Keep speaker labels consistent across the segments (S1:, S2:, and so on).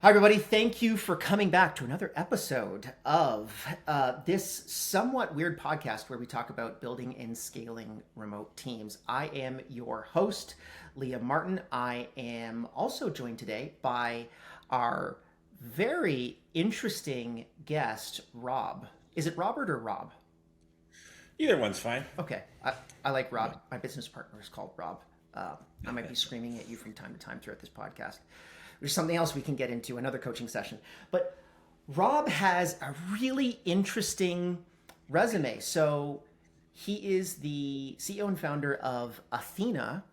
S1: Hi, everybody. Thank you for coming back to another episode of this somewhat weird podcast where we talk about building and scaling remote teams. I am your host, Leah Martin. I am also joined today by our very interesting guest, Rob. Is it Robert or Rob?
S2: Either one's fine.
S1: Okay, I like Rob. My business partner is called Rob. I might be screaming at you from time to time throughout this podcast. There's something else we can get into, another coaching session. But Rob has a really interesting resume. So he is the CEO and founder of Athena,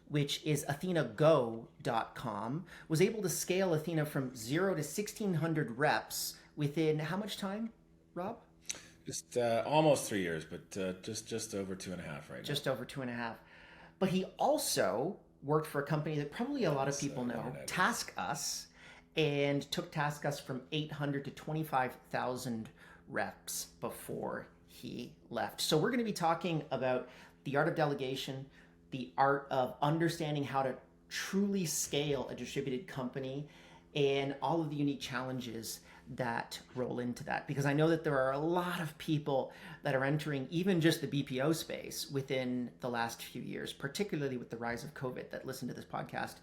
S1: which is athenago.com, was able to scale Athena from 0 to 1,600 reps within how much time, Rob?
S2: Just almost 3 years, but just over 2.5 right now.
S1: Just over 2.5. But he also worked for a company that probably a lot of people know,
S2: Internet.
S1: TaskUs, and took TaskUs from 800 to 25,000 reps before he left. So we're going to be talking about the art of delegation, the art of understanding how to truly scale a distributed company, and all of the unique challenges that roll into that. Because I know that there are a lot of people that are entering even just the BPO space within the last few years, particularly with the rise of COVID, that listen to this podcast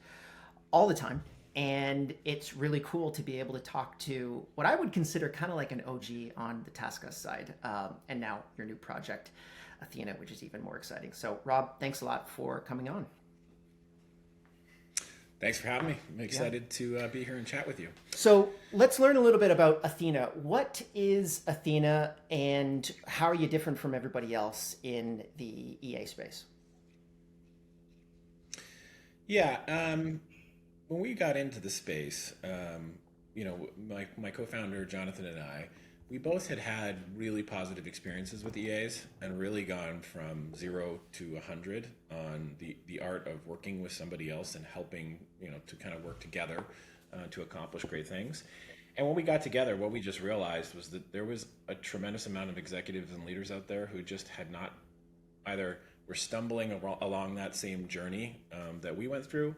S1: all the time. And it's really cool to be able to talk to what I would consider kind of like an OG on the TaskUs side, and now your new project, Athena, which is even more exciting. So Rob, thanks a lot for coming on.
S2: Thanks for having me. I'm excited to be here and chat with you.
S1: So let's learn a little bit about Athena. What is Athena and how are you different from everybody else in the EA space?
S2: Yeah, when we got into the space, my co-founder Jonathan and I, we both had really positive experiences with EAs and really gone from 0 to 100 on the art of working with somebody else and helping, to kind of work together to accomplish great things. And when we got together, what we just realized was that there was a tremendous amount of executives and leaders out there who just had not either were stumbling along that same journey that we went through,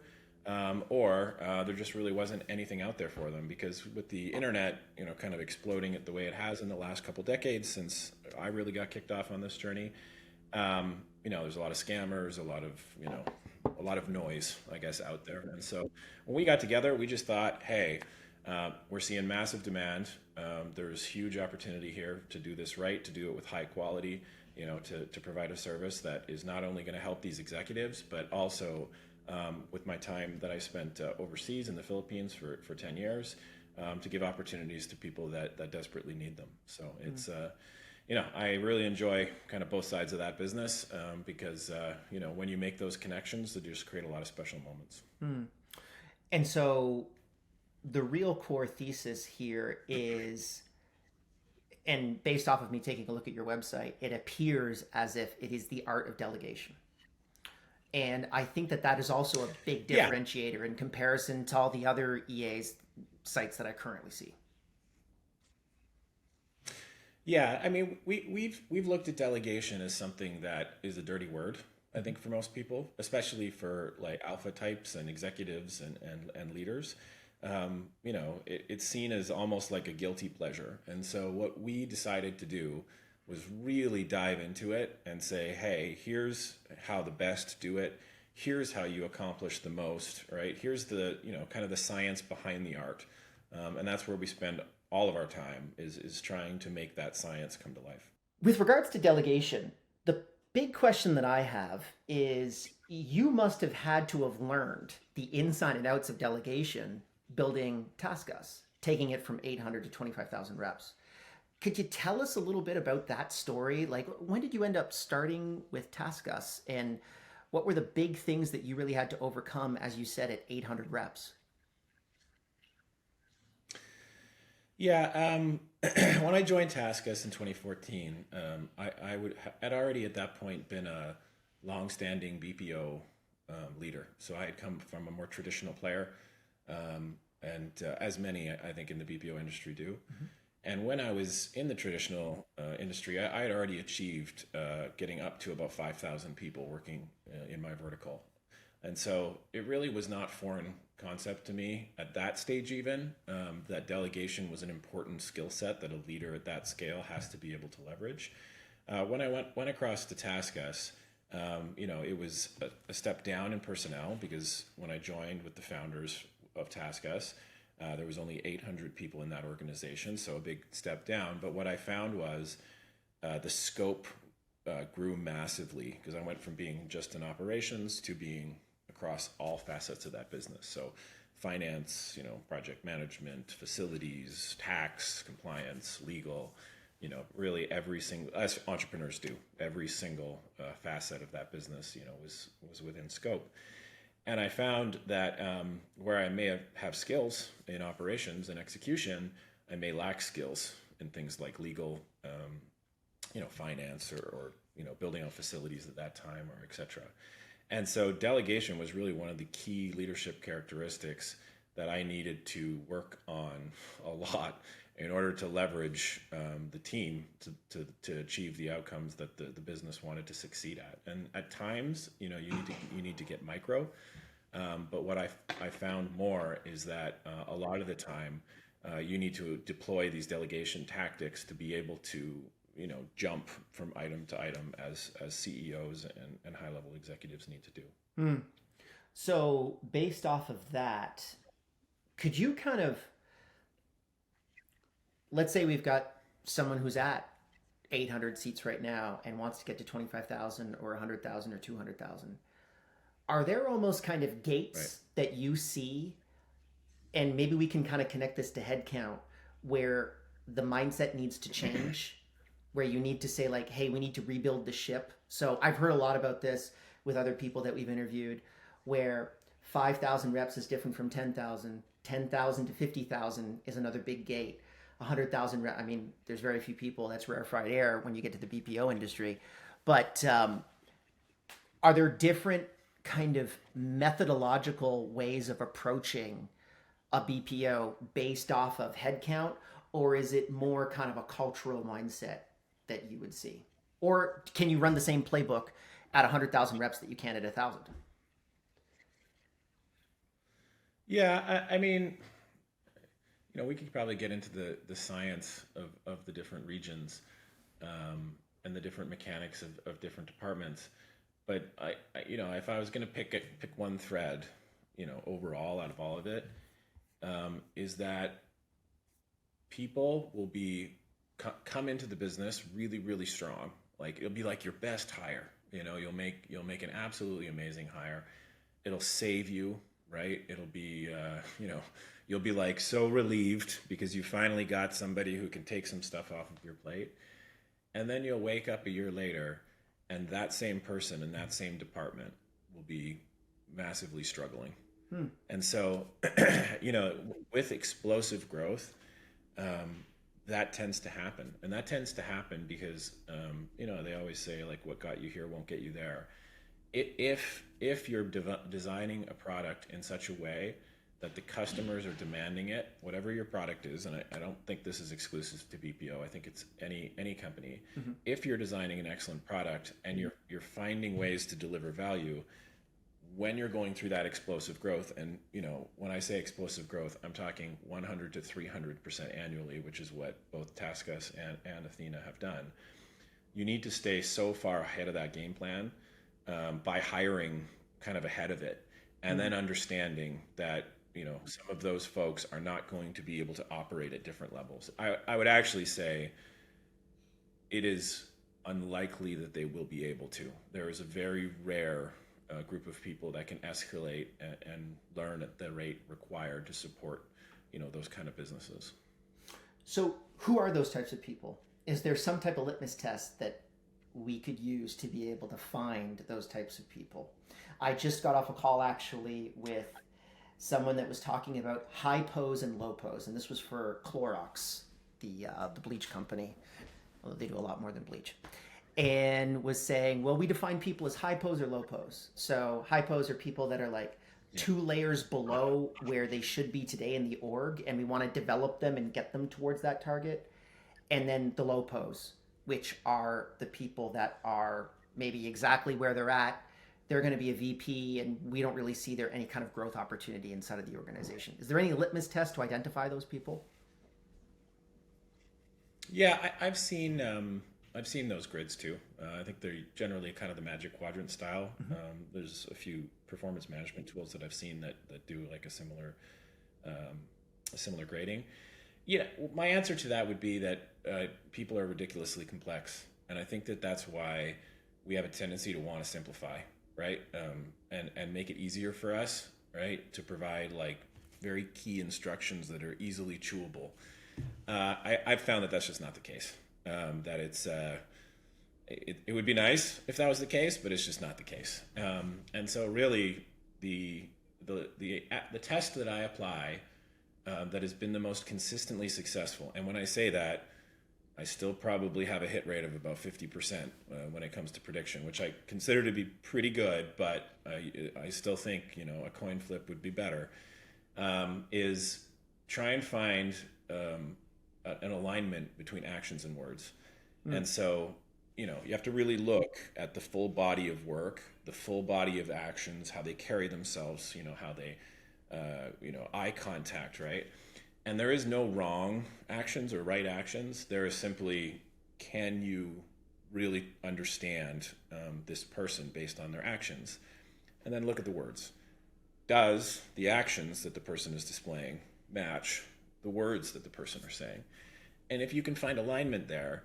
S2: or there just really wasn't anything out there for them, because with the internet, kind of exploding it the way it has in the last couple decades since I really got kicked off on this journey, there's a lot of scammers, a lot of noise, I guess, out there. And so when we got together, we just thought, hey, we're seeing massive demand. There's huge opportunity here to do this right, to do it with high quality, to provide a service that is not only going to help these executives, but also with my time that I spent overseas in the Philippines for 10 years, to give opportunities to people that desperately need them. So it's, I really enjoy kind of both sides of that business, because, when you make those connections, they just create a lot of special moments.
S1: And so the real core thesis here is, and based off of me taking a look at your website, it appears as if it is the art of delegation. And I think that is also a big differentiator in comparison to all the other EA's sites that I currently see.
S2: Yeah, I mean, we've looked at delegation as something that is a dirty word, I think, for most people, especially for like alpha types and executives and leaders. It's seen as almost like a guilty pleasure. And so what we decided to do was really dive into it and say, hey, here's how the best do it. Here's how you accomplish the most, right? Here's the, kind of the science behind the art. And that's where we spend all of our time is trying to make that science come to life.
S1: With regards to delegation, the big question that I have is you must have had to have learned the inside and outs of delegation building TaskUs, taking it from 800 to 25,000 reps. Could you tell us a little bit about that story? Like, when did you end up starting with TaskUs, and what were the big things that you really had to overcome, as you said, at 800 reps?
S2: Yeah, when I joined TaskUs in 2014, I'd already at that point been a long-standing BPO leader. So I had come from a more traditional player, and as many, I think, in the BPO industry do. Mm-hmm. And when I was in the traditional industry, I had already achieved getting up to about 5,000 people working in my vertical. And so it really was not foreign concept to me at that stage even, that delegation was an important skill set that a leader at that scale has to be able to leverage. When I went across to TaskUs, it was a step down in personnel because when I joined with the founders of TaskUs, there was only 800 people in that organization, so a big step down. But what I found was the scope grew massively because I went from being just in operations to being across all facets of that business. So finance, project management, facilities, tax, compliance, legal, really every single, as entrepreneurs do, every single facet of that business, was within scope. And I found that where I may have skills in operations and execution, I may lack skills in things like legal, finance or building out facilities at that time or et cetera. And so delegation was really one of the key leadership characteristics that I needed to work on a lot in order to leverage the team to achieve the outcomes that the business wanted to succeed at. And at times, you need to get micro. But what I found more is that a lot of the time, you need to deploy these delegation tactics to be able to jump from item to item as CEOs and high level executives need to do.
S1: So based off of that, could you kind of, let's say we've got someone who's at 800 seats right now and wants to get to 25,000 or 100,000 or 200,000. Are there almost kind of gates that you see, and maybe we can kind of connect this to headcount, where the mindset needs to change, where you need to say like, hey, we need to rebuild the ship? So I've heard a lot about this with other people that we've interviewed, where 5,000 reps is different from 10,000. 10,000 to 50,000 is another big gate. 100,000 reps, I mean, there's very few people, that's rarefied air when you get to the BPO industry. But are there different kind of methodological ways of approaching a BPO based off of headcount, or is it more kind of a cultural mindset that you would see? Or can you run the same playbook at 100,000 reps that you can at 1,000?
S2: Yeah, I mean, we could probably get into the science of the different regions and the different mechanics of different departments. But if I was going to pick one thread, overall out of all of it, is that people will come into the business really, really strong. Like it'll be like your best hire. You'll make an absolutely amazing hire. It'll save you, right? It'll be you'll be like so relieved because you finally got somebody who can take some stuff off of your plate. And then you'll wake up a year later and that same person in that same department will be massively struggling. And so, with explosive growth, that tends to happen. And that tends to happen because, they always say, like, what got you here won't get you there. If you're designing a product in such a way that the customers are demanding it, whatever your product is, and I don't think this is exclusive to BPO, I think it's any company. Mm-hmm. If you're designing an excellent product and you're finding ways to deliver value, when you're going through that explosive growth, and when I say explosive growth, I'm talking 100 to 300% annually, which is what both TaskUs and Athena have done. You need to stay so far ahead of that game plan by hiring kind of ahead of it, and then understanding that some of those folks are not going to be able to operate at different levels. I would actually say it is unlikely that they will be able to. There is a very rare group of people that can escalate and learn at the rate required to support those kind of businesses.
S1: So who are those types of people? Is there some type of litmus test that we could use to be able to find those types of people? I just got off a call actually with someone that was talking about high pose and low pose, and this was for Clorox, the bleach company. Although they do a lot more than bleach. And was saying, well, we define people as high pose or low pose. So high pose are people that are like 2 layers below where they should be today in the org, and we want to develop them and get them towards that target. And then the low pose, which are the people that are maybe exactly where they're at, they're going to be a VP and we don't really see there any kind of growth opportunity inside of the organization. Is there any litmus test to identify those people?
S2: Yeah, I've seen those grids too. I think they're generally kind of the magic quadrant style. There's a few performance management tools that I've seen that do like a similar grading. Yeah, my answer to that would be that people are ridiculously complex, and I think that that's why we have a tendency to want to simplify, right? And make it easier for us, right, to provide like very key instructions that are easily chewable. I've found that that's just not the case. That it would be nice if that was the case, but it's just not the case. And so really the test that I apply that has been the most consistently successful, and when I say that, I still probably have a hit rate of about 50% when it comes to prediction, which I consider to be pretty good, but I still think a coin flip would be better. Is try and find an alignment between actions and words. And so, you have to really look at the full body of work, the full body of actions, how they carry themselves, how they, eye contact, right? And there is no wrong actions or right actions. There is simply, can you really understand this person based on their actions? And then look at the words. Does the actions that the person is displaying match the words that the person are saying? And if you can find alignment there,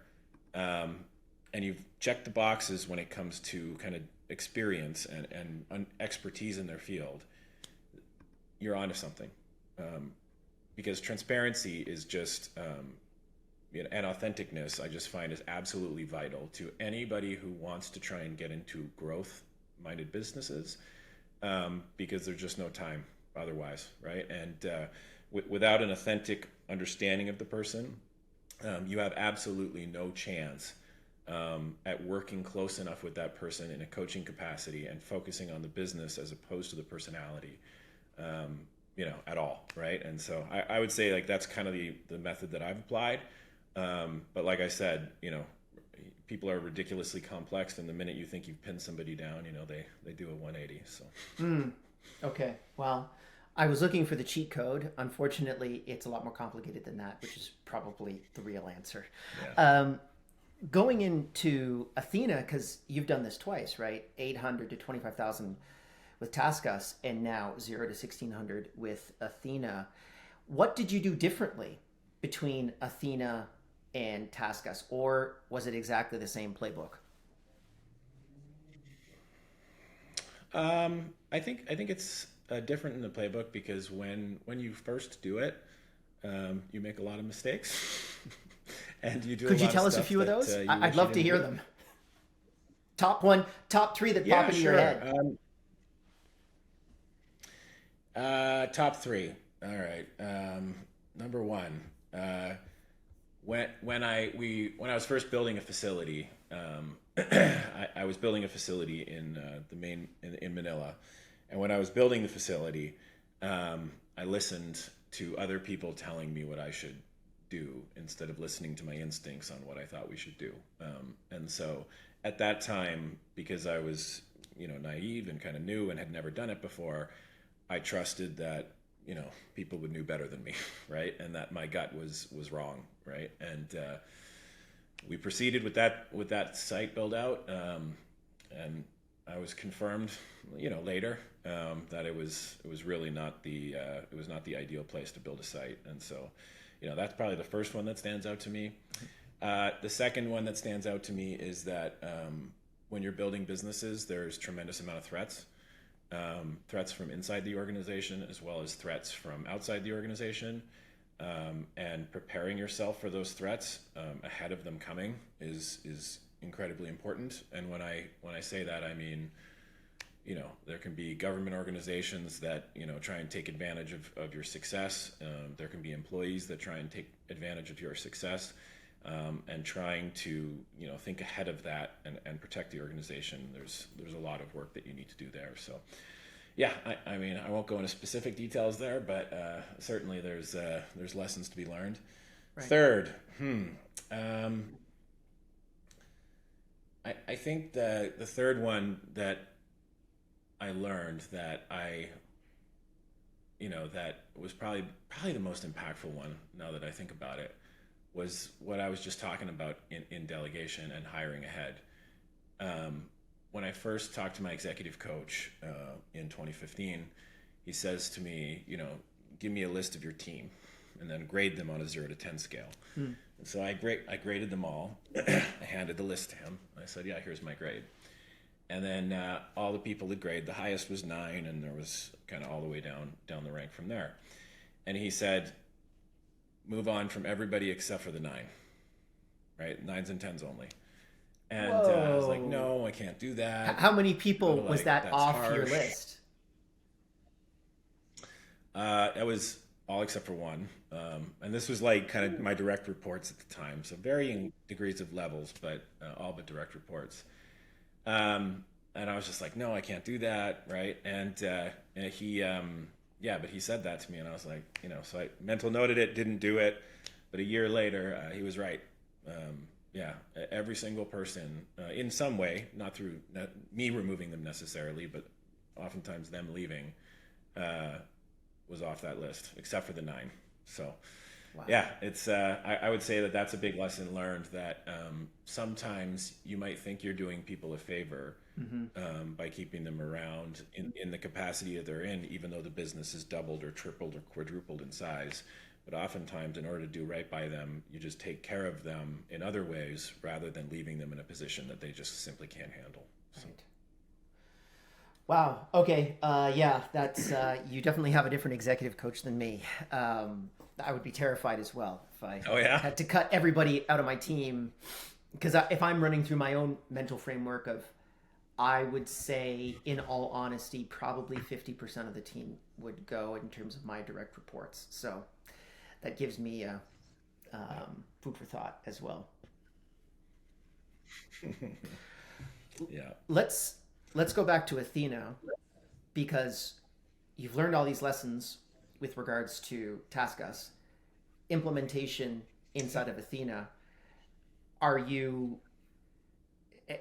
S2: and you've checked the boxes when it comes to kind of experience and expertise in their field, you're onto something. Because transparency is just, and authenticness, I just find is absolutely vital to anybody who wants to try and get into growth-minded businesses, because there's just no time otherwise, right? And without an authentic understanding of the person, you have absolutely no chance at working close enough with that person in a coaching capacity and focusing on the business as opposed to the personality, at all, right? And so I would say like that's kind of the method that I've applied. But like I said, people are ridiculously complex, and the minute you think you've pinned somebody down, they do a 180. So.
S1: Okay, well, I was looking for the cheat code. Unfortunately, it's a lot more complicated than that, which is probably the real answer.
S2: Yeah.
S1: Going into Athena, because you've done this twice, right? 800 to 25,000 with TaskUs, and now 0 to 1,600 with Athena. What did you do differently between Athena and TaskUs, or was it exactly the same playbook?
S2: I think it's different in the playbook because when you first do it, you make a lot of mistakes, and you do.
S1: Could
S2: a
S1: you
S2: lot
S1: tell
S2: of
S1: us a
S2: stuff
S1: few of
S2: that,
S1: those?
S2: you
S1: I'd
S2: wish you
S1: love to
S2: didn't
S1: hear
S2: do.
S1: them. Top one, top three that pop into your head.
S2: Top three. All right. Number one. When I was first building a facility, I was building a facility in Manila, and when I was building the facility, I listened to other people telling me what I should do instead of listening to my instincts on what I thought we should do. And so at that time, because I was naive and kind of new and had never done it before, I trusted that people would know better than me, right? And that my gut was wrong, right? And we proceeded with that site build out, and I was confirmed, later, that it was really not the ideal place to build a site. And so, that's probably the first one that stands out to me. The second one that stands out to me is that when you're building businesses, there's tremendous amount of threats. Threats from inside the organization as well as threats from outside the organization, and preparing yourself for those threats ahead of them coming is incredibly important. And when I say that, I mean, there can be government organizations that try and take advantage of your success. There can be employees that try and take advantage of your success, and trying to think ahead of that and protect the organization. There's a lot of work that you need to do there. So yeah, I mean, I won't go into specific details there, but certainly there's lessons to be learned. Right. Third, I think the third one that I learned that that was probably the most impactful one, now that I think about it, was what I was just talking about in delegation and hiring ahead. Um, when I first talked to my executive coach in 2015, he says to me, give me a list of your team and then grade them on a 0 to 10 scale.
S1: Mm.
S2: And so I graded them all. I handed the list to him. I said, yeah, here's my grade. And then all the people that grade, the highest was 9, and there was kind of all the way down the rank from there. And he said, move on from everybody except for the 9, right? 9s and 10s only. And I was like, no, I can't do that.
S1: How many people was that off
S2: harsh.
S1: your list?
S2: That was all except for one. And this was like kind of my direct reports at the time. So varying degrees of levels, but all but direct reports. And I was just like, no, I can't do that, right? And he, but he said that to me, and I was like, so I mental noted it, didn't do it, but a year later, he was right. Every single person, in some way, not through me removing them necessarily, but oftentimes them leaving, was off that list, except for the 9. So. Wow. Yeah, it's. I would say that that's a big lesson learned, that sometimes you might think you're doing people a favor by keeping them around in the capacity that they're in, even though the business is doubled or tripled or quadrupled in size. But oftentimes, in order to do right by them, you just take care of them in other ways rather than leaving them in a position that they just simply can't handle. So.
S1: Right. Wow. Okay. That's you definitely have a different executive coach than me. I would be terrified as well if I had to cut everybody out of my team, because if I'm running through my own mental framework of, I would say, in all honesty, probably 50% of the team would go in terms of my direct reports. So that gives me food for thought as well.
S2: Yeah.
S1: Let's go back to Athena, because you've learned all these lessons with regards to TaskUs, implementation inside of Athena. Are you,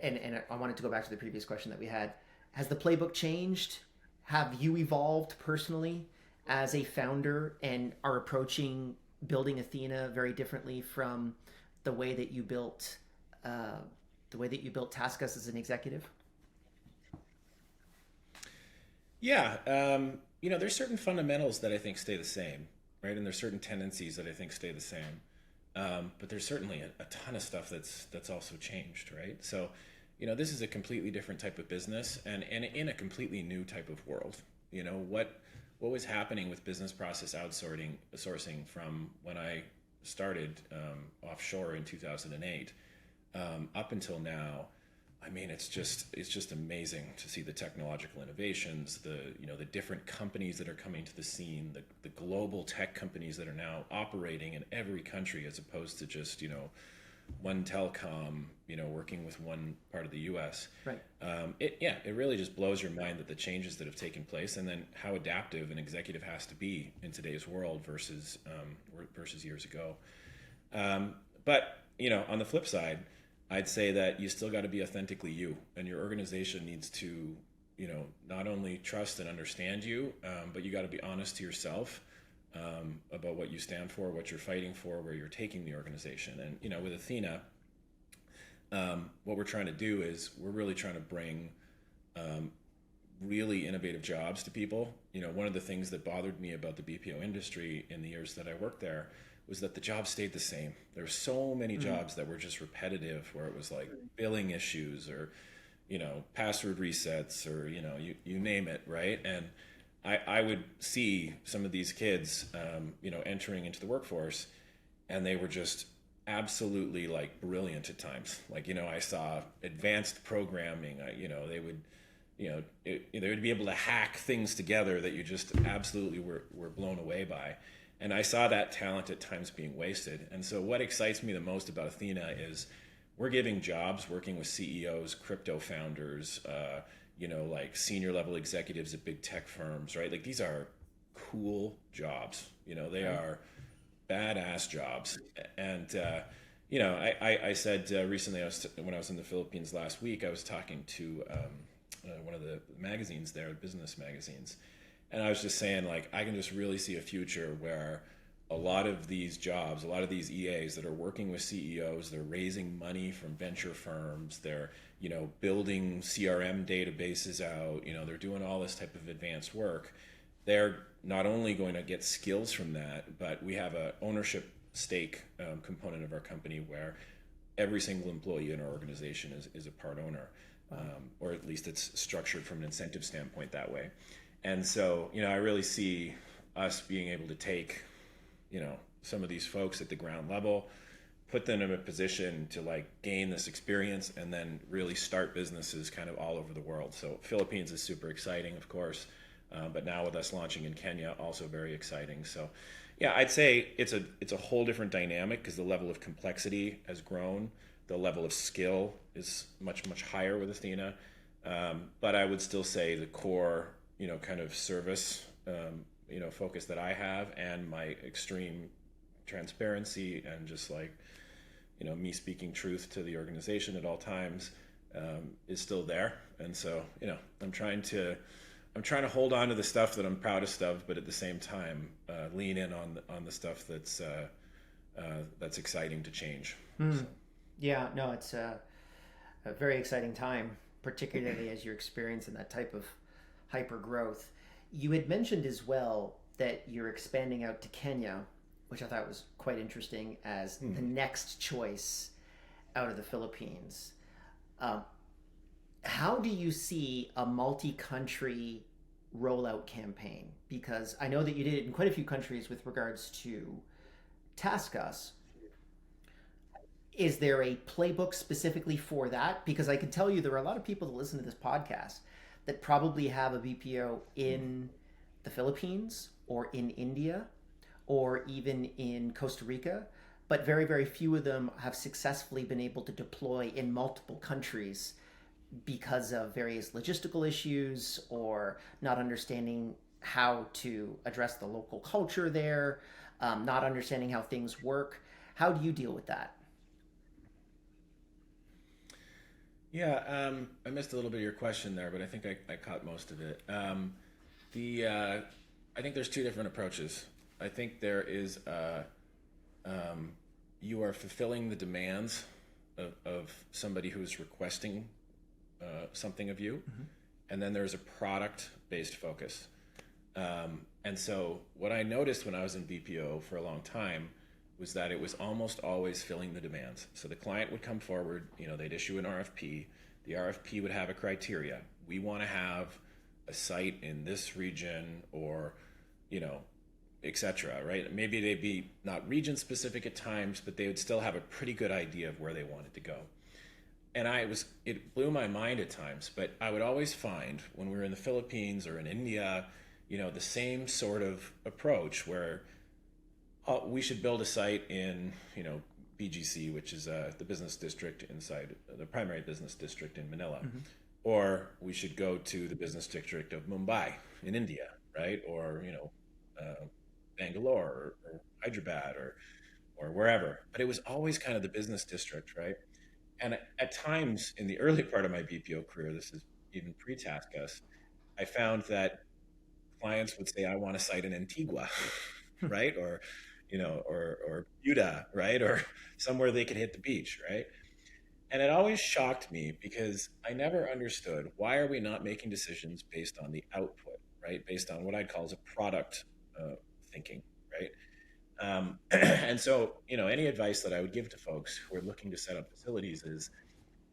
S1: and I wanted to go back to the previous question that we had, has the playbook changed? Have you evolved personally as a founder and are approaching building Athena very differently from the way that you built TaskUs as an executive?
S2: Yeah, there's certain fundamentals that I think stay the same, right? And there's certain tendencies that I think stay the same. But there's certainly a ton of stuff that's also changed, right? So, this is a completely different type of business, and in a completely new type of world. What was happening with business process outsourcing from when I started offshore in 2008 up until now. I mean, it's just amazing to see the technological innovations, the different companies that are coming to the scene, the global tech companies that are now operating in every country, as opposed to just one telecom working with one part of the U.S.
S1: Right.
S2: It really just blows your mind that the changes that have taken place, and then how adaptive an executive has to be in today's world versus years ago. But on the flip side, I'd say that you still got to be authentically you, and your organization needs to, not only trust and understand you, but you got to be honest to yourself about what you stand for, what you're fighting for, where you're taking the organization. And, with Athena, what we're trying to do is we're really trying to bring really innovative jobs to people. One of the things that bothered me about the BPO industry in the years that I worked there was that the jobs stayed the same. There were so many jobs that were just repetitive, where it was like billing issues or, password resets or, you name it, right? And I would see some of these kids, entering into the workforce, and they were just absolutely like brilliant at times. Like, I saw advanced programming, they would, they would be able to hack things together that you just absolutely were blown away by. And I saw that talent at times being wasted. And so what excites me the most about Athena is we're giving jobs working with CEOs, crypto founders, like senior level executives at big tech firms, right? Like, these are cool jobs. They are badass jobs. And, I said recently, when I was in the Philippines last week, I was talking to one of the magazines there, business magazines, and I was just saying, like, I can just really see a future where a lot of these jobs, a lot of these EAs that are working with CEOs, they're raising money from venture firms, they're, building CRM databases out, they're doing all this type of advanced work. They're not only going to get skills from that, but we have a ownership stake component of our company where every single employee in our organization is a part owner, or at least it's structured from an incentive standpoint that way. And so, I really see us being able to take, some of these folks at the ground level, put them in a position to like gain this experience and then really start businesses kind of all over the world. So Philippines is super exciting, of course, but now with us launching in Kenya, also very exciting. So yeah, I'd say it's a whole different dynamic because the level of complexity has grown. The level of skill is much, much higher with Athena. But I would still say the core, kind of service, focus that I have and my extreme transparency and just like, me speaking truth to the organization at all times is still there. And so, I'm trying to hold on to the stuff that I'm proudest of, but at the same time, lean in on the stuff that's exciting to change. So.
S1: Yeah, no, it's a very exciting time, particularly as you're experiencing that type of hyper growth. You had mentioned as well that you're expanding out to Kenya, which I thought was quite interesting as the next choice out of the Philippines. How do you see a multi-country rollout campaign? Because I know that you did it in quite a few countries with regards to TaskUs. Is there a playbook specifically for that? Because I can tell you there are a lot of people that listen to this podcast that probably have a BPO in the Philippines or in India or even in Costa Rica, but very, very few of them have successfully been able to deploy in multiple countries because of various logistical issues or not understanding how to address the local culture there, not understanding how things work. How do you deal with that?
S2: Yeah, I missed a little bit of your question there, but I think I caught most of it. I think there's two different approaches. I think there is you are fulfilling the demands of somebody who is requesting something of you, and then there's a product-based focus. And so what I noticed when I was in BPO for a long time was that it was almost always filling the demands. So the client would come forward, they'd issue an RFP. The RFP would have a criteria. We want to have a site in this region or, et cetera, right? Maybe they'd be not region specific at times, but they would still have a pretty good idea of where they wanted to go. And it blew my mind at times, but I would always find when we were in the Philippines or in India, the same sort of approach where we should build a site in, BGC, which is the business district inside the primary business district in Manila, or we should go to the business district of Mumbai in India, right? Or Bangalore or Hyderabad or wherever. But it was always kind of the business district, right? And at times in the early part of my BPO career, this is even pre-TaskUs, I found that clients would say, I want a site in Antigua, right? Or Utah, right? Or somewhere they could hit the beach, right? And it always shocked me because I never understood why are we not making decisions based on the output, right? Based on what I'd call as a product thinking, right? And so, any advice that I would give to folks who are looking to set up facilities is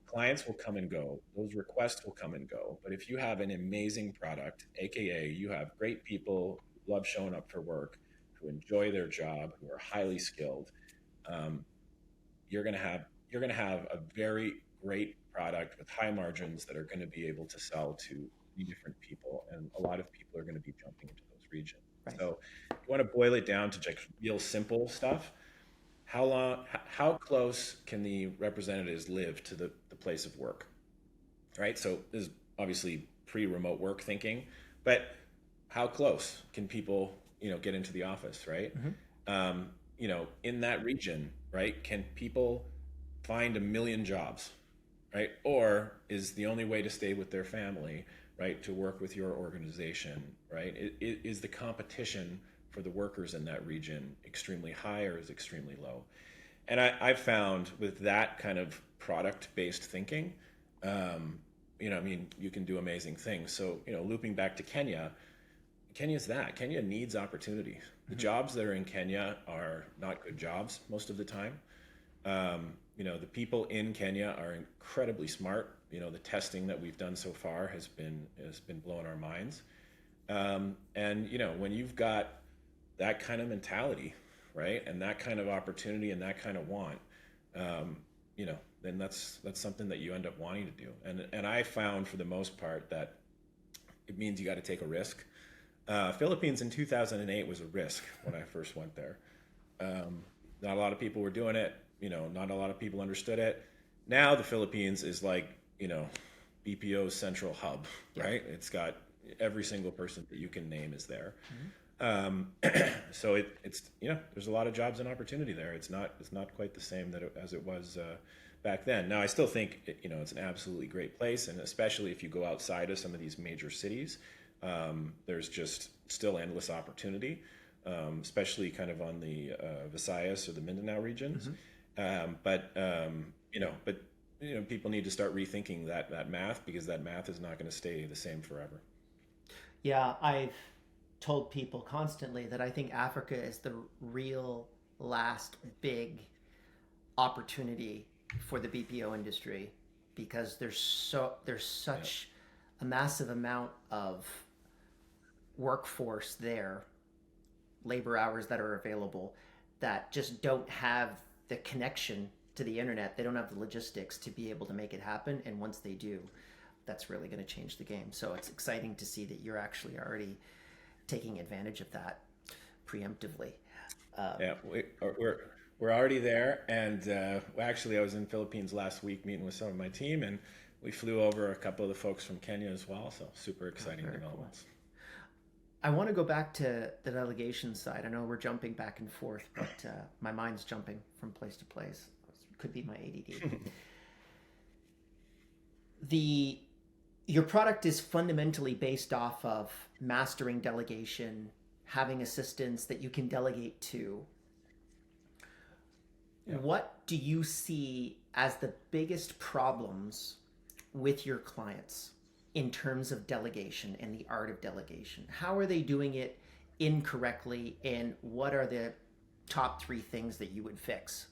S2: clients will come and go. Those requests will come and go. But if you have an amazing product, AKA you have great people who love showing up for work, who enjoy their job, who are highly skilled, you're going to have a very great product with high margins that are going to be able to sell to different people, and a lot of people are going to be jumping into those regions. Right. So, you want to boil it down to just real simple stuff. How close can the representatives live to the place of work? Right. So this is obviously pre-remote work thinking, but how close can people get into the office, right? In that region, right? Can people find 1 million jobs, right? Or is the only way to stay with their family, right, to work with your organization, right? Is the competition for the workers in that region extremely high or is extremely low? And I've found with that kind of product-based thinking, I mean, you can do amazing things. So, looping back to Kenya, Kenya needs opportunity. The jobs that are in Kenya are not good jobs most of the time. The people in Kenya are incredibly smart. The testing that we've done so far has been blowing our minds. When you've got that kind of mentality, right, and that kind of opportunity and that kind of want, then that's something that you end up wanting to do. And I found for the most part that it means you got to take a risk. Philippines in 2008 was a risk when I first went there. Not a lot of people were doing it. Not a lot of people understood it. Now the Philippines is like, BPO's central hub, right? It's got every single person that you can name is there. So it's there's a lot of jobs and opportunity there. It's not quite the same as it was back then. Now I still think it's an absolutely great place, and especially if you go outside of some of these major cities, there's just still endless opportunity, especially kind of on the Visayas or the Mindanao regions. But people need to start rethinking that math, because that math is not going to stay the same forever.
S1: Yeah, I've told people constantly that I think Africa is the real last big opportunity for the BPO industry, because there's such a massive amount of workforce there, labor hours that are available, that just don't have the connection to the internet. They don't have the logistics to be able to make it happen. And once they do, that's really going to change the game. So it's exciting to see that you're actually already taking advantage of that preemptively.
S2: We're already there. And actually, I was in Philippines last week meeting with some of my team, and we flew over a couple of the folks from Kenya as well. So super exciting developments.
S1: Cool. I want to go back to the delegation side. I know we're jumping back and forth, but my mind's jumping from place to place. It could be my ADD. Your product is fundamentally based off of mastering delegation, having assistants that you can delegate to. Yeah. What do you see as the biggest problems with your clients in terms of delegation and the art of delegation? How are they doing it incorrectly, and what are the top 3 things that you would fix?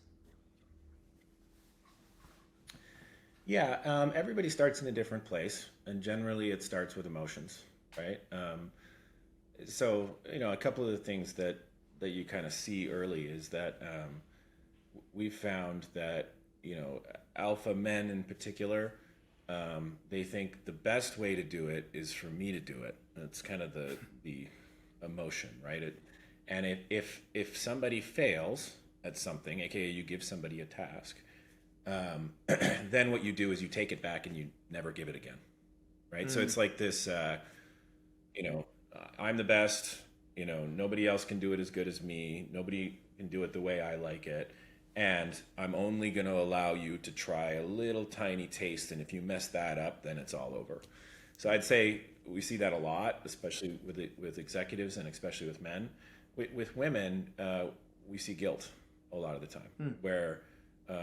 S2: Yeah, everybody starts in a different place, and generally it starts with emotions, right? So, a couple of the things that you kind of see early is that we found that, alpha men in particular, they think the best way to do it is for me to do it. That's kind of the emotion, right? And if somebody fails at something, aka you give somebody a task, then what you do is you take it back and you never give it again, right? So it's like this, I'm the best, nobody else can do it as good as me. Nobody can do it the way I like it. And I'm only going to allow you to try a little tiny taste. And if you mess that up, then it's all over. So I'd say we see that a lot, especially with executives and especially with men. With women, we see guilt a lot of the time, where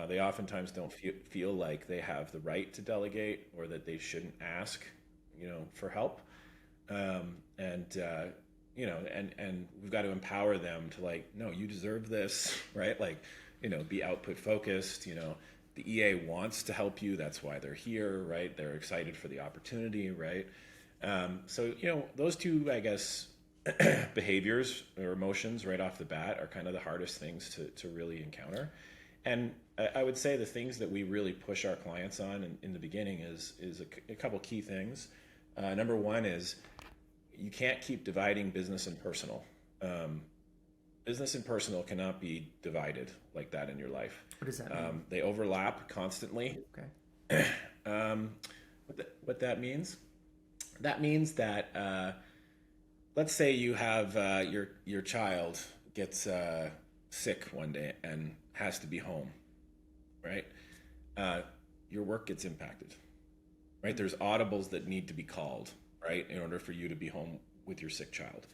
S2: they oftentimes don't feel like they have the right to delegate, or that they shouldn't ask, for help. And we've got to empower them to, like, no, you deserve this, right? Like, be output focused. The EA wants to help you. That's why they're here, right? They're excited for the opportunity, right? So, those two, I guess, behaviors or emotions right off the bat are kind of the hardest things to really encounter. And I would say the things that we really push our clients on in the beginning is a couple key things. Number one is you can't keep dividing business and personal. Business and personal cannot be divided like that in your life.
S1: What does that mean?
S2: They overlap constantly.
S1: Okay.
S2: What that means? That means that let's say you have your child gets sick one day and has to be home, right? your work gets impacted, right? There's audibles that need to be called, right, in order for you to be home with your sick child.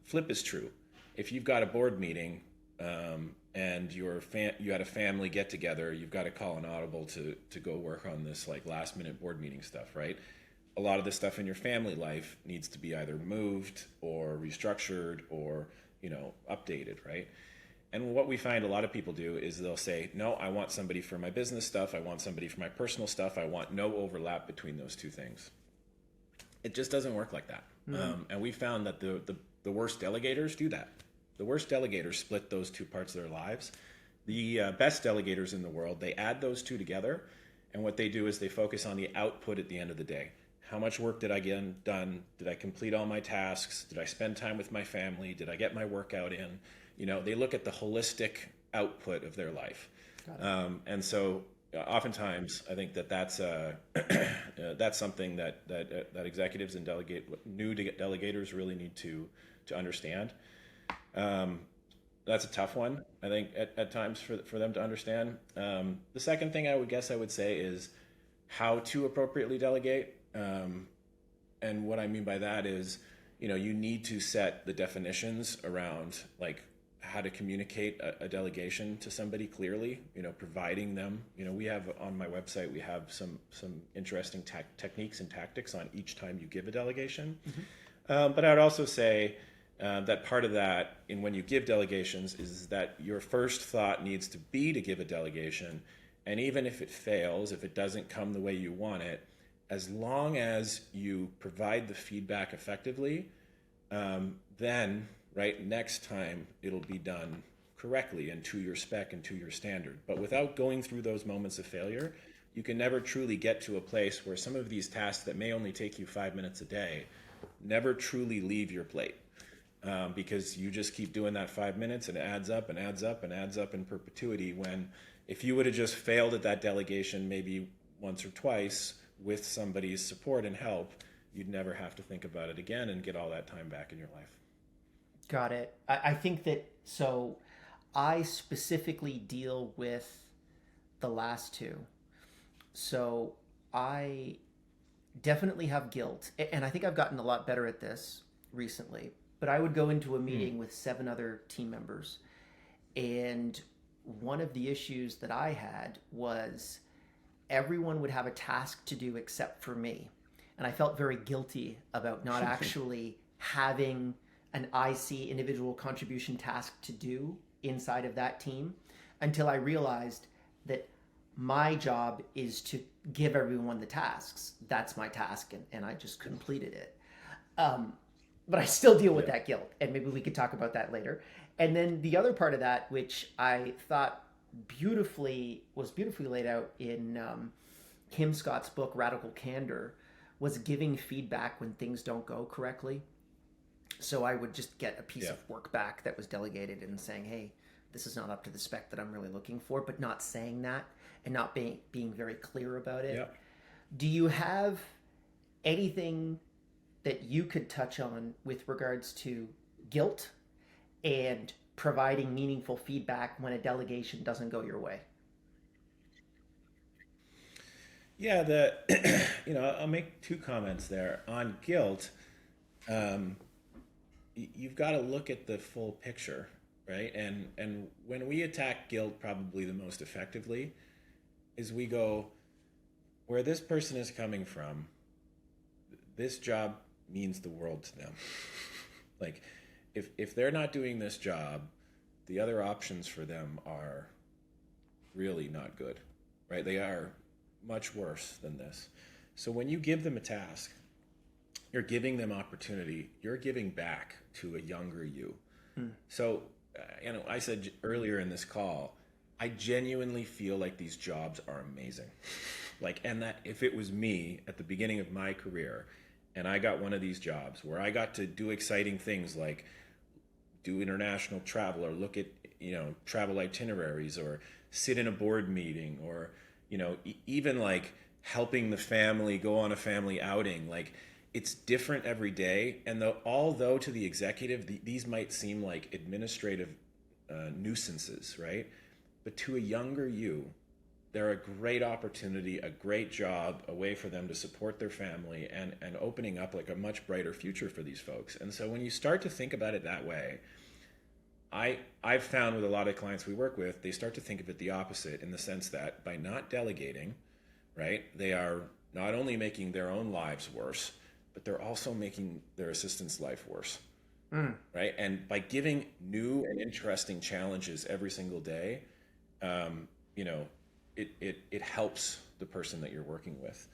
S2: Flip is true. If you've got a board meeting and you had a family get together, you've got to call an audible to go work on this like last minute board meeting stuff, right? A lot of the stuff in your family life needs to be either moved or restructured or, updated, right? And what we find a lot of people do is they'll say, no, I want somebody for my business stuff. I want somebody for my personal stuff. I want no overlap between those two things. It just doesn't work like that. And we found that the worst delegators do that. The worst delegators split those two parts of their lives. The best delegators in the world, they add those two together. And what they do is they focus on the output at the end of the day. How much work did I get done? Did I complete all my tasks? Did I spend time with my family? Did I get my workout in? They look at the holistic output of their life. And so oftentimes I think that's something that executives and new delegators really need to understand. That's a tough one, I think, at times for them to understand. The second thing I would say is how to appropriately delegate. And what I mean by that is, you need to set the definitions around like how to communicate a delegation to somebody clearly, providing them, we have on my website, we have some interesting techniques and tactics on each time you give a delegation. But I would also say that part of that when you give delegations is that your first thought needs to be to give a delegation. And even if it fails, if it doesn't come the way you want it, as long as you provide the feedback effectively, then next time it'll be done correctly and to your spec and to your standard. But without going through those moments of failure, you can never truly get to a place where some of these tasks that may only take you 5 minutes a day never truly leave your plate. Because you just keep doing that 5 minutes and it adds up and adds up and adds up in perpetuity, when if you would have just failed at that delegation maybe once or twice with somebody's support and help, you'd never have to think about it again and get all that time back in your life.
S1: Got it. I think that, so I specifically deal with the last two. So I definitely have guilt, and I think I've gotten a lot better at this recently, but I would go into a meeting with 7 other team members, and one of the issues that I had was everyone would have a task to do except for me. And I felt very guilty about not actually having an IC, individual contribution task, to do inside of that team, until I realized that my job is to give everyone the tasks. That's my task, and I just completed it. But I still deal with that guilt, and maybe we could talk about that later. And then the other part of that, which I thought was beautifully laid out in Kim Scott's book, Radical Candor, was giving feedback when things don't go correctly. So I would just get a piece of work back that was delegated and saying, hey, this is not up to the spec that I'm really looking for, but not saying that and not being very clear about it.
S2: Yep.
S1: Do you have anything that you could touch on with regards to guilt and providing meaningful feedback when a delegation doesn't go your way?
S2: Yeah, I'll make 2 comments there. On guilt, you've got to look at the full picture, right? And when we attack guilt probably the most effectively is we go, where this person is coming from, this job means the world to them. Like, if they're not doing this job, the other options for them are really not good, right? They are much worse than this. So when you give them a task, you're giving them opportunity. You're giving back to a younger you. So, I said earlier in this call, I genuinely feel like these jobs are amazing. And that if it was me at the beginning of my career and I got one of these jobs where I got to do exciting things like do international travel or look at, travel itineraries or sit in a board meeting or, even like helping the family go on a family outing, like it's different every day. And although to the executive, these might seem like administrative nuisances, right? But to a younger you, they're a great opportunity, a great job, a way for them to support their family, and opening up like a much brighter future for these folks. And so when you start to think about it that way, I've found with a lot of clients we work with, they start to think of it the opposite, in the sense that by not delegating, right, they are not only making their own lives worse, but they're also making their assistant's life worse. Right? And by giving new and interesting challenges every single day, you know, it helps the person that you're working with.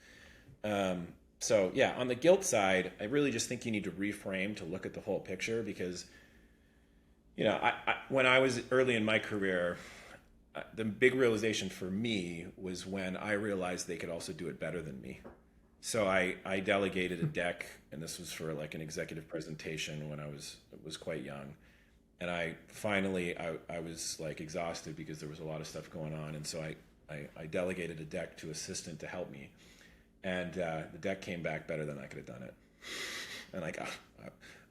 S2: So yeah, on the guilt side, I really just think you need to reframe to look at the whole picture, because, you know, when I was early in my career, the big realization for me was when I realized they could also do it better than me. So I delegated a deck, and this was for like an executive presentation when I was quite young. And I finally, I was like exhausted because there was a lot of stuff going on. And so I delegated a deck to assistant to help me. And the deck came back better than I could have done it. And like,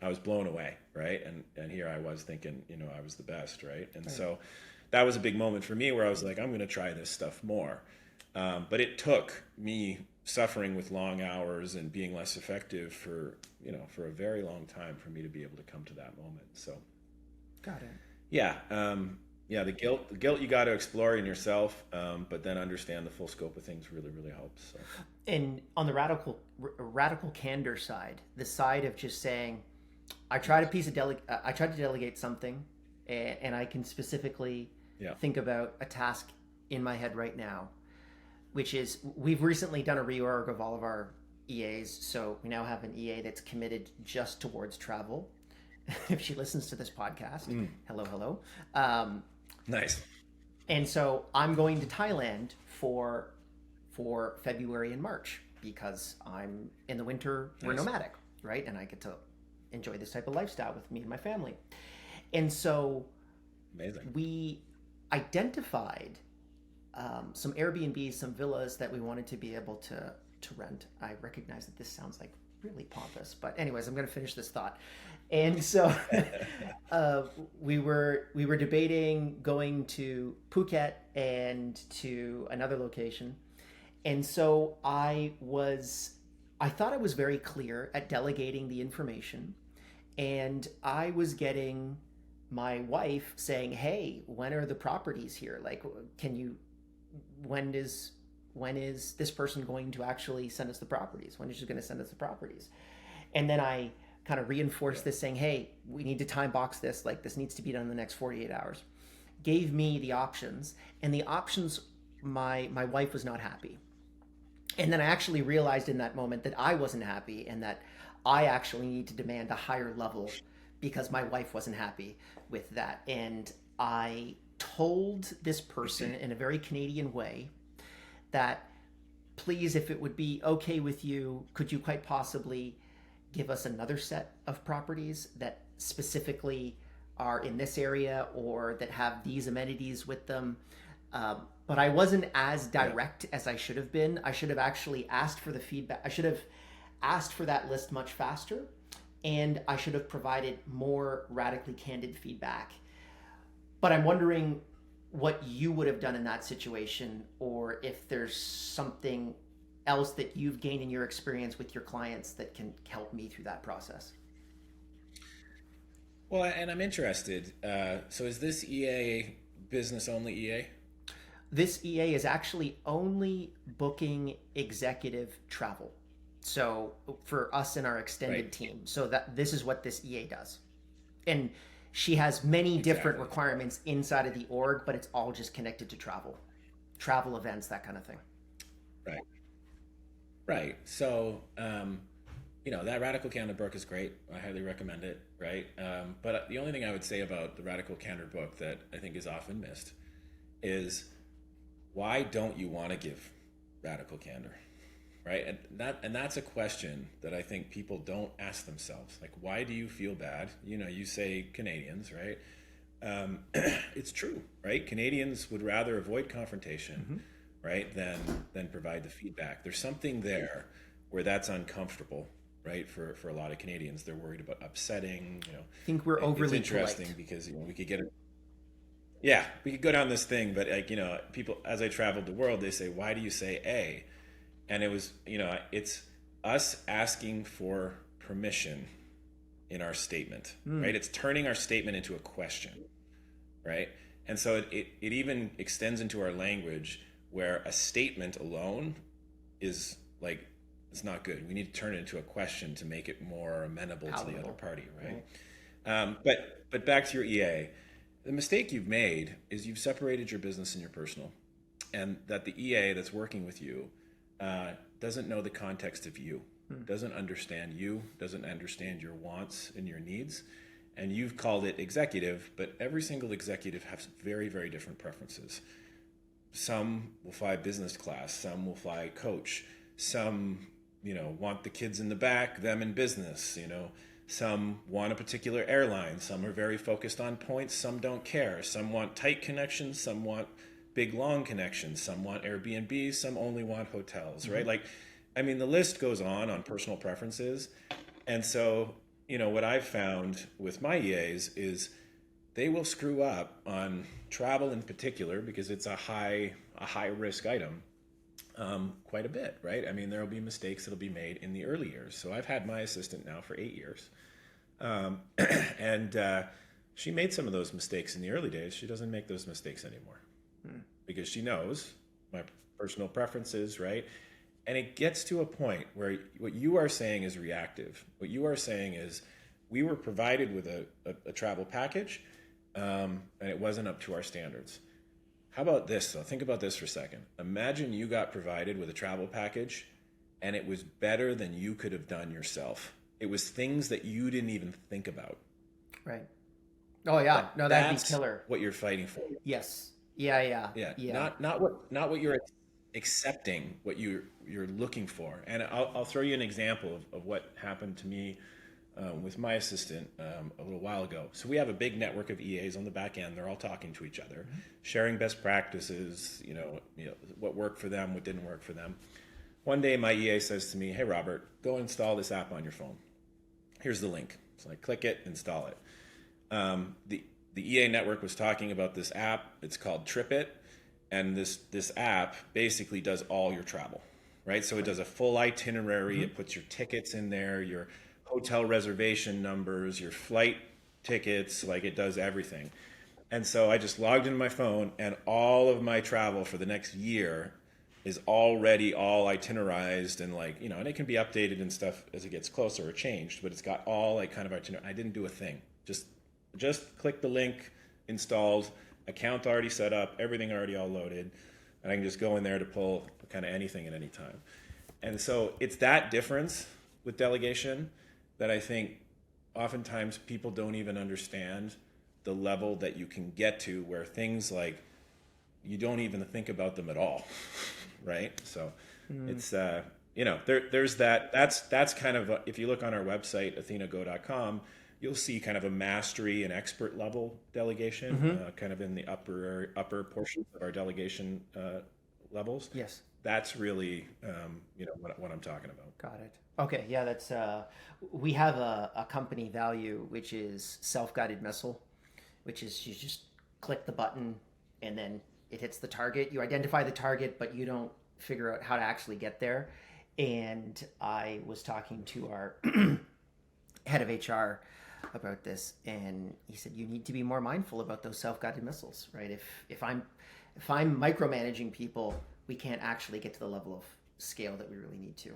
S2: I was blown away, right? And here I was thinking, you know, I was the best, right? And so that was a big moment for me where I was like, I'm going to try this stuff more. But it took me suffering with long hours and being less effective for a very long time for me to be able to come to that moment. So
S1: Got it.
S2: yeah, the guilt you got to explore in yourself, but then understand the full scope of things really, really helps. So.
S1: And on the radical candor side, the side of just saying, I tried to delegate something, and I can specifically think about a task in my head right now, which is, we've recently done a reorg of all of our EAs. So we now have an EA that's committed just towards travel. If she listens to this podcast, hello.
S2: Nice.
S1: And so I'm going to Thailand for February and March, because I'm in the winter, we're nomadic, right? And I get to enjoy this type of lifestyle with me and my family. And so
S2: amazing.
S1: We identified some Airbnbs, some villas that we wanted to be able to rent. I recognize that this sounds like really pompous, but anyways, I'm going to finish this thought. And so we were debating going to Phuket and to another location. And so I thought I was very clear at delegating the information, and I was getting my wife saying, "Hey, when are the properties here? Like, when is this person going to actually send us the properties? When is she going to send us the properties?" And then I kind of reinforced this, saying, "Hey, we need to time box this. Like, this needs to be done in the next 48 hours." Gave me the options, and the options, my wife was not happy. And then I actually realized in that moment that I wasn't happy, and that I actually need to demand a higher level because my wife wasn't happy with that. And I told this person in a very Canadian way that, please, if it would be okay with you, could you quite possibly give us another set of properties that specifically are in this area or that have these amenities with them? But I wasn't as direct as I should have been. I should have actually asked for the feedback. I should have asked for that list much faster, and I should have provided more radically candid feedback. But I'm wondering what you would have done in that situation, or if there's something else that you've gained in your experience with your clients that can help me through that process.
S2: Well, and I'm interested. So is this EA business only EA?
S1: This EA is actually only booking executive travel. So for us and our extended team. So that this is what this EA does. And she has many different requirements inside of the org, but it's all just connected to travel events, that kind of thing.
S2: Right. So, that Radical Candor book is great. I highly recommend it. Right. But the only thing I would say about the Radical Candor book that I think is often missed is, why don't you want to give radical candor? Right. And that's a question that I think people don't ask themselves. Like, why do you feel bad? You say Canadians, right? It's true, right? Canadians would rather avoid confrontation, right, than provide the feedback. There's something there where that's uncomfortable, right? For a lot of Canadians, they're worried about upsetting.
S1: I think we're overly
S2: It's interesting
S1: polite.
S2: because we could get it. Yeah, we could go down this thing, but like, people, as I traveled the world, they say, why do you say a? And it was, it's us asking for permission in our statement, right? It's turning our statement into a question, right? And so it even extends into our language where a statement alone is like, it's not good. We need to turn it into a question to make it more amenable to the other party, right? But back to your EA, the mistake you've made is you've separated your business and your personal, and that the EA that's working with you doesn't know the context of you, doesn't understand you, doesn't understand your wants and your needs. And you've called it executive, but every single executive has very, very different preferences. Some will fly business class, some will fly coach, some, want the kids in the back, them in business, some want a particular airline, some are very focused on points, some don't care, some want tight connections, some want big long connections, some want Airbnb, some only want hotels, right? Like, the list goes on personal preferences. And so, what I've found with my EAs is they will screw up on travel in particular because it's a high risk item, quite a bit, right? There will be mistakes that'll be made in the early years. So I've had my assistant now for 8 years. And she made some of those mistakes in the early days. She doesn't make those mistakes anymore because she knows my personal preferences, right? And it gets to a point where what you are saying is reactive. What you are saying is, we were provided with a travel package, and it wasn't up to our standards. How about this, though? Think about this for a second. Imagine you got provided with a travel package, and it was better than you could have done yourself. It was things that you didn't even think about.
S1: Right. Oh, yeah. No, that'd be killer.
S2: What you're fighting for.
S1: Yes. Yeah.
S2: Not what you're accepting, what you're looking for. And I'll throw you an example of what happened to me with my assistant a little while ago. So we have a big network of EAs on the back end. They're all talking to each other, sharing best practices, what worked for them, what didn't work for them. One day my EA says to me, "Hey, Robert, go install this app on your phone. Here's the link." So I click it, install it. The EA network was talking about this app. It's called TripIt. And this app basically does all your travel, right? So it does a full itinerary. It puts your tickets in there, your hotel reservation numbers, your flight tickets, like it does everything. And so I just logged into my phone, and all of my travel for the next year is already all itinerarized, and and it can be updated and stuff as it gets closer or changed, but it's got all kind of itinerary. I didn't do a thing. Just click the link, installed, account already set up, everything already all loaded, and I can just go in there to pull kind of anything at any time. And so it's that difference with delegation that I think oftentimes people don't even understand the level that you can get to, where things like you don't even think about them at all, right? So it's there's that's kind of if you look on our website athenago.com, you'll see kind of a mastery and expert level delegation, kind of in the upper portions of our delegation levels.
S1: Yes.
S2: That's really, what I'm talking about.
S1: Got it. Okay. Yeah. That's, we have a company value, which is self-guided missile, which is you just click the button and then it hits the target. You identify the target, but you don't figure out how to actually get there. And I was talking to our head of HR about this, and he said you need to be more mindful about those self-guided missiles, right? If I'm micromanaging people, we can't actually get to the level of scale that we really need to,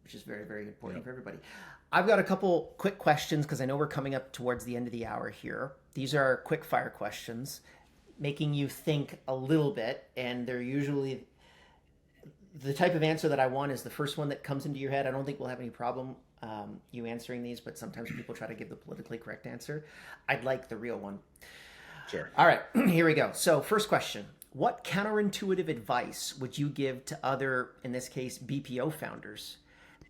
S1: which is very, very important for everybody. I've got a couple quick questions because I know we're coming up towards the end of the hour here. These are quick fire questions, making you think a little bit, and they're usually the type of answer that I want is the first one that comes into your head. I don't think we'll have any problem you answering these, but sometimes people try to give the politically correct answer. I'd like the real one.
S2: Sure.
S1: All right, here we go. So first question, what counterintuitive advice would you give to other, in this case, BPO founders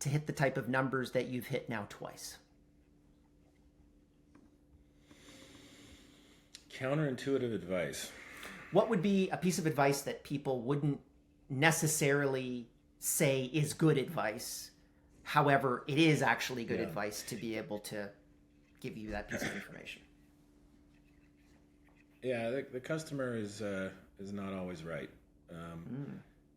S1: to hit the type of numbers that you've hit now twice?
S2: Counterintuitive advice.
S1: What would be a piece of advice that people wouldn't necessarily say is good advice? However, it is actually good advice to be able to give you that piece of information.
S2: Yeah, the customer is not always right,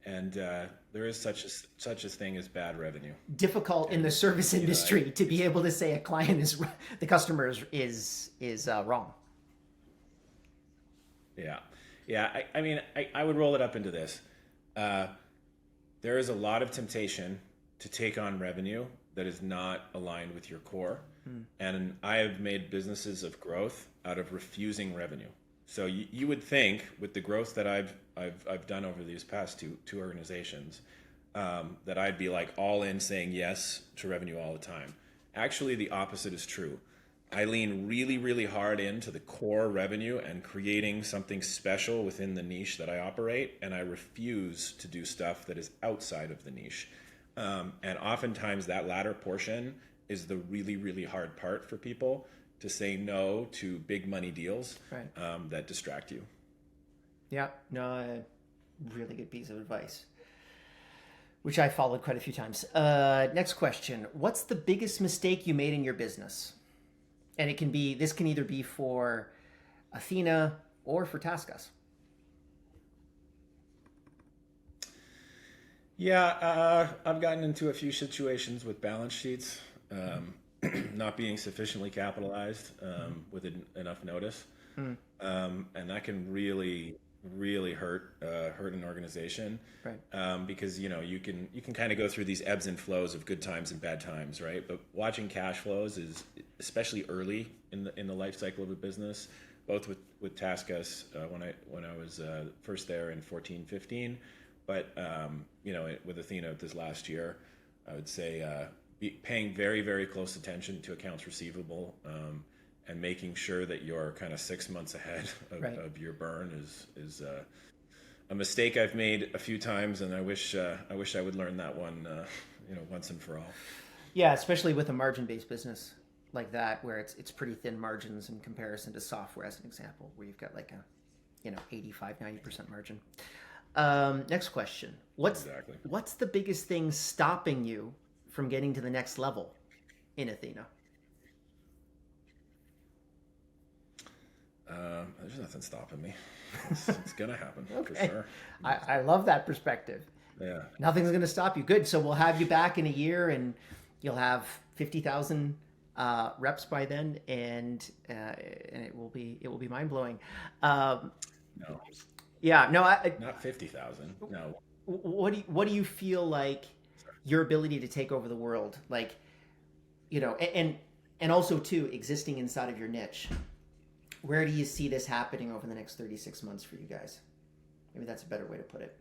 S2: and there is such a thing as bad revenue.
S1: Difficult in the
S2: And
S1: service
S2: you know,
S1: industry to be
S2: it's
S1: able to say a client is the customer is wrong.
S2: yeah, yeah. I mean, I would roll it up into this. Uh, there is a lot of temptation to take on revenue that is not aligned with your core. And I have made businesses of growth out of refusing revenue. So you would think with the growth that I've done over these past two organizations, that I'd be like all in saying yes to revenue all the time. Actually, the opposite is true. I lean really, really hard into the core revenue and creating something special within the niche that I operate, and I refuse to do stuff that is outside of the niche. And oftentimes, that latter portion is the really, really hard part for people to say no to big money deals
S1: Right.
S2: that distract you.
S1: Yeah. No, really good piece of advice, which I followed quite a few times. Next question: what's the biggest mistake you made in your business? And this can either be for Athena or for TaskUs.
S2: Yeah, I've gotten into a few situations with balance sheets not being sufficiently capitalized enough notice, and that can really, really hurt an organization,
S1: Right.
S2: because you can kind of go through these ebbs and flows of good times and bad times, right? But watching cash flows is especially early in the life cycle of a business, both with TaskUs when I was first there in 14, 15. But with Athena this last year, I would say paying very, very close attention to accounts receivable, and making sure that you're kind of 6 months ahead
S1: Right.
S2: of your burn is a mistake I've made a few times, and I wish I would learn that one once and for all.
S1: Yeah, especially with a margin-based business like that, where it's pretty thin margins in comparison to software, as an example, where you've got like a 85-90% margin. Next question:
S2: Exactly.
S1: what's the biggest thing stopping you from getting to the next level in Athena?
S2: There's nothing stopping me. It's gonna happen for
S1: Okay,
S2: sure.
S1: I love that perspective.
S2: Yeah.
S1: Nothing's going to stop you. Good. So we'll have you back in a year, and you'll have 50,000 reps by then, and it will be mind blowing. Um,
S2: No,
S1: yeah. No.
S2: not 50,000. No.
S1: What do you feel like your ability to take over the world, like, and also too existing inside of your niche? Where do you see this happening over the next 36 months for you guys? Maybe that's a better way to put it.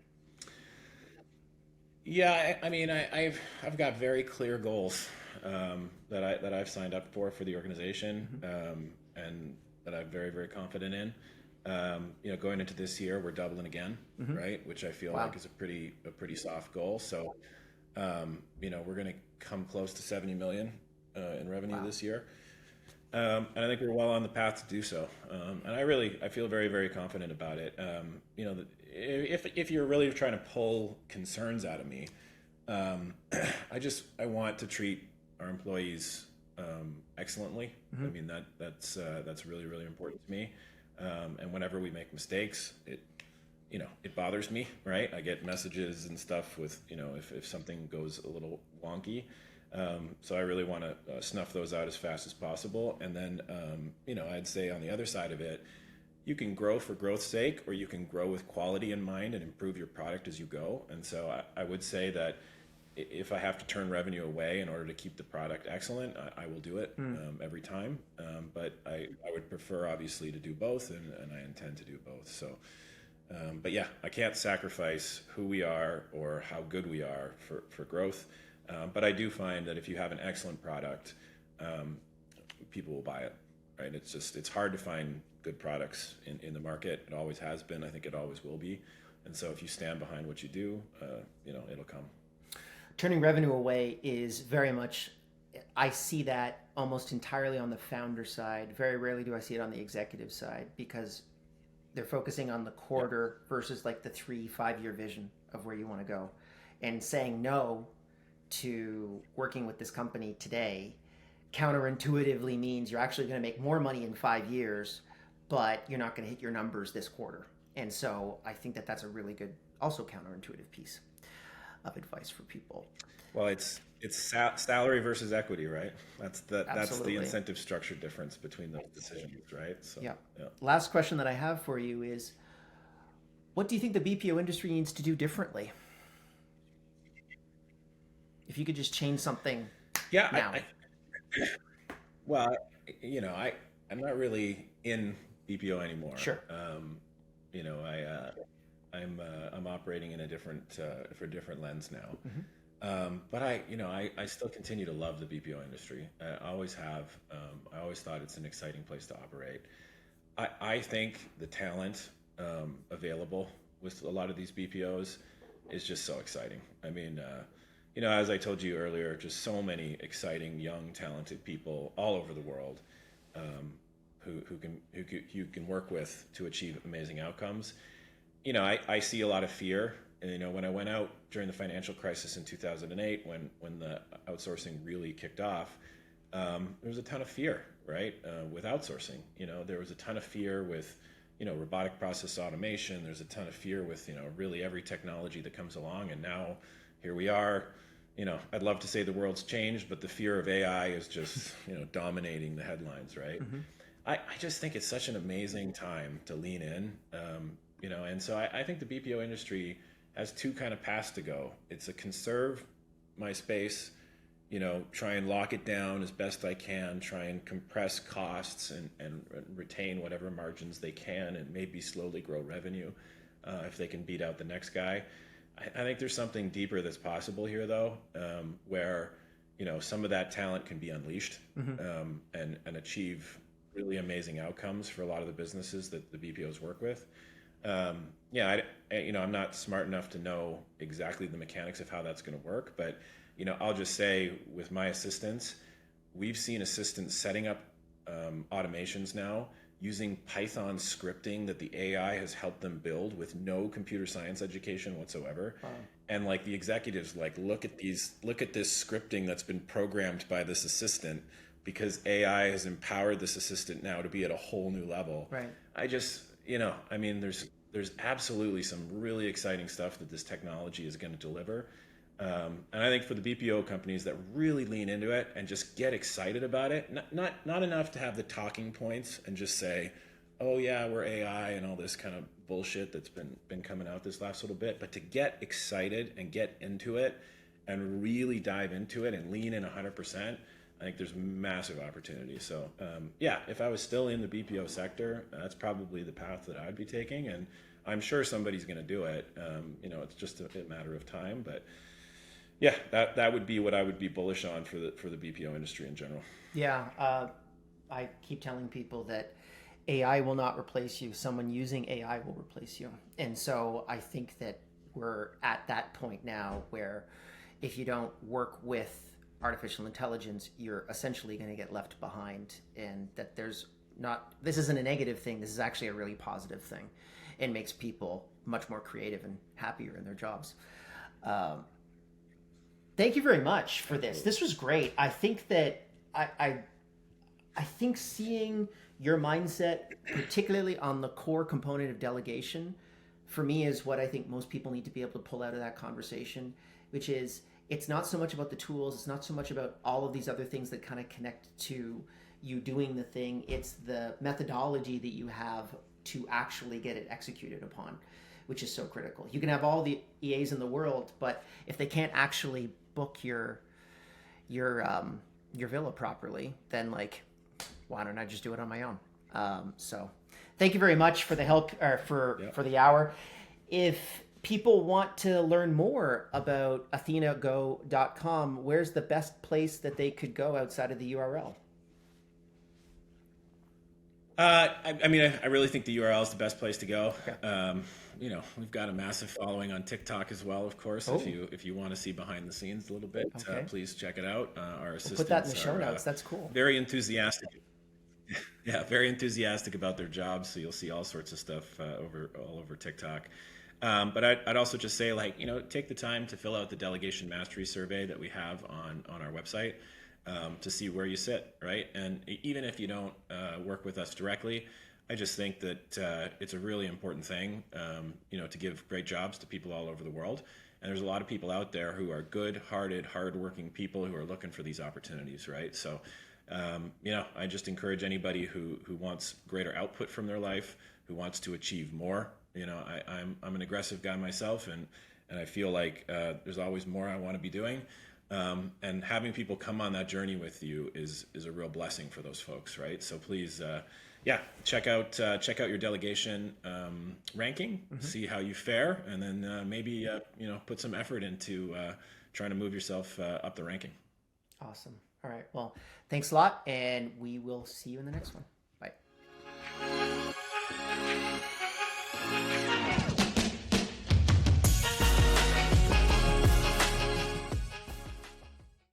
S2: Yeah, I mean, I've got very clear goals that I've signed up for the organization, and that I'm very, very confident in. Going into this year, we're doubling again, right? Which I feel
S1: Wow.
S2: like is a pretty soft goal. So, we're going to come close to 70 million in revenue
S1: Wow.
S2: this year. And I think we're well on the path to do so. And I feel very, very confident about it. If you're really trying to pull concerns out of me, I want to treat our employees excellently. I mean, that's really, really important to me. And whenever we make mistakes, it bothers me, right? I get messages and stuff with, if something goes a little wonky. So I really want to snuff those out as fast as possible. And then, I'd say on the other side of it, you can grow for growth's sake, or you can grow with quality in mind and improve your product as you go. And so I would say that if I have to turn revenue away in order to keep the product excellent, I will do it every time. But I would prefer, obviously, to do both, and I intend to do both. So, but yeah, I can't sacrifice who we are or how good we are for growth. But I do find that if you have an excellent product, people will buy it, right? It's hard to find good products in the market. It always has been. I think it always will be. And so if you stand behind what you do, it'll come.
S1: Turning revenue away is very much, I see that almost entirely on the founder side. Very rarely do I see it on the executive side, because they're focusing on the quarter versus like the 3-5 year vision of where you want to go, and saying no to working with this company today counterintuitively means you're actually going to make more money in 5 years, but you're not going to hit your numbers this quarter. And so I think that that's a really good, also counterintuitive piece of advice for people.
S2: Well, salary versus equity, right? That's the
S1: Absolutely.
S2: incentive structure difference between those decisions, right? So
S1: Yeah. Last question that I have for you is, what do you think the BPO industry needs to do differently? If you could just change something
S2: yeah,
S1: now.
S2: well, I'm not really in BPO anymore.
S1: Sure.
S2: You know, I'm operating in a different for a different lens now. But I still continue to love the BPO industry. I always have. I always thought it's an exciting place to operate. I think the talent available with a lot of these BPOs is just so exciting. I mean, as I told you earlier, just so many exciting, young, talented people all over the world who you can work with to achieve amazing outcomes. I see a lot of fear. And, when I went out during the financial crisis in 2008, when the outsourcing really kicked off, there was a ton of fear, right? With outsourcing, there was a ton of fear with, robotic process automation. There's a ton of fear with, really every technology that comes along. And now here we are. I'd love to say the world's changed, but the fear of AI is just, dominating the headlines, right? I just think it's such an amazing time to lean in, and so I think the BPO industry has two kind of paths to go. It's a conserve my space, try and lock it down as best I can, try and compress costs and retain whatever margins they can, and maybe slowly grow revenue if they can beat out the next guy. I think there's something deeper that's possible here, though, where some of that talent can be unleashed and achieve really amazing outcomes for a lot of the businesses that the BPOs work with. I'm not smart enough to know exactly the mechanics of how that's going to work, but I'll just say with my assistants, we've seen assistants setting up automations now using Python scripting that the AI has helped them build with no computer science education whatsoever. Wow. And like the executives, look at this scripting that's been programmed by this assistant, because AI has empowered this assistant now to be at a whole new level.
S1: Right.
S2: There's absolutely some really exciting stuff that this technology is going to deliver. And I think for the BPO companies that really lean into it and just get excited about it, not enough to have the talking points and just say, oh yeah, we're AI and all this kind of bullshit that's been coming out this last little bit, but to get excited and get into it and really dive into it and lean in 100%, I think there's massive opportunity. So if I was still in the BPO sector, that's probably the path that I'd be taking, and I'm sure somebody's going to do it. It's just a matter of time, but yeah, that would be what I would be bullish on for the BPO industry in general.
S1: Yeah, I keep telling people that AI will not replace you. Someone using AI will replace you. And so I think that we're at that point now where if you don't work with artificial intelligence, you're essentially going to get left behind, and that this isn't a negative thing. This is actually a really positive thing. It makes people much more creative and happier in their jobs. Thank you very much for this. This was great. I think that I think seeing your mindset, particularly on the core component of delegation, for me is what I think most people need to be able to pull out of that conversation, which is it's not so much about the tools. It's not so much about all of these other things that kind of connect to you doing the thing. It's the methodology that you have to actually get it executed upon, which is so critical. You can have all the EAs in the world, but if they can't actually book your villa properly, then why don't I just do it on my own? So thank you very much for the help, or for the hour. If people want to learn more about athenago.com, where's the best place that they could go outside of the URL?
S2: I really think the URL is the best place to go. Okay. We've got a massive following on TikTok as well, of course. Oh. If you want to see behind the scenes a little bit, okay. Please check it out. Our assistants
S1: put that in the show notes. That's cool.
S2: Very enthusiastic. Yeah, very enthusiastic about their jobs. So you'll see all sorts of stuff all over TikTok. But I'd also just say, take the time to fill out the delegation mastery survey that we have on our website to see where you sit, right? And even if you don't work with us directly, I just think that it's a really important thing, to give great jobs to people all over the world. And there's a lot of people out there who are good-hearted, hardworking people who are looking for these opportunities, right? So, I just encourage anybody who wants greater output from their life, who wants to achieve more. I'm an aggressive guy myself, and I feel like there's always more I want to be doing. And having people come on that journey with you is a real blessing for those folks, right? So please, check out your delegation ranking, see how you fare, and then maybe put some effort into trying to move yourself up the ranking.
S1: Awesome. All right. Well, thanks a lot, and we will see you in the next one.